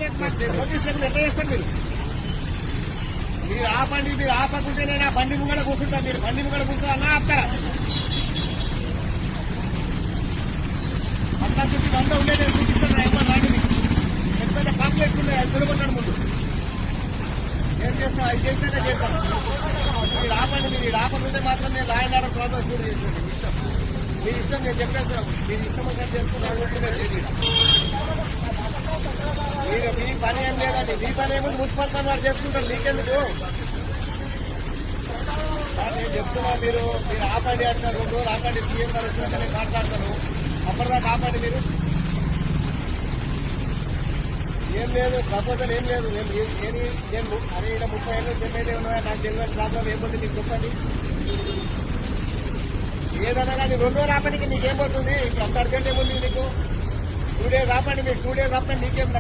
ఎట్లా చేస్తారు మీరు ఆపండి. మీరు ఆపకుంటే నేను ఆ బండి ముంగడ కూర్చుంటా. మీరు బండి ముంగడ కూర్చుంటా అన్నా ఆపుతారా? అంతా చుట్టూ 100 ఉండే నేను చూపిస్తాను. ఎప్పుడు రండి. పెద్ద పెద్ద కాంప్లెక్స్ ఉన్నాయి. అది తిరుగుతాడు ముందు ఏం చేస్తాను. అది చేసినాక చేస్తాను. మీరు ఆపండి. మీరు ఆపకుంటే మాత్రం నేను లాండ్ ఆర్డర్ ప్రాసెస్ కూడా చేస్తాను. ఇష్టం మీ ఇష్టం. నేను చెప్పేస్తున్నాం. మీరు ఇష్టం ఒకటి చేసుకున్నాను. మీరు మీ పని ఏం లేదండి. మీ పని ఏమో మున్సిపల్ పని వాడు చేసుకుంటారు. మీకెందుకు నేను చెప్తున్నా. మీరు ఆపండి అంటున్నారు. 2 రోజులు ఆపండి. సీఎం గారు వచ్చినాక నేను మాట్లాడతాను. అప్పటిదాకా ఆపండి. మీరు ఏం లేదు. ప్రపోజల్ ఏం లేదు. నేను అరే ఇలా 30 ఏళ్ళు చెప్పేదే ఉన్నాయా? నాకు తెలియని ప్రాబ్లం ఏముంది మీకు చెప్పండి. ఏదన్నా కానీ 2 రోజులు ఆపడానికి మీకేం పోతుంది? ఇప్పుడు అంత అర్జెంట్ ఏముంది మీకు? 2 days ఆపండి. మీకు 2 days ఆపండి. మీకేం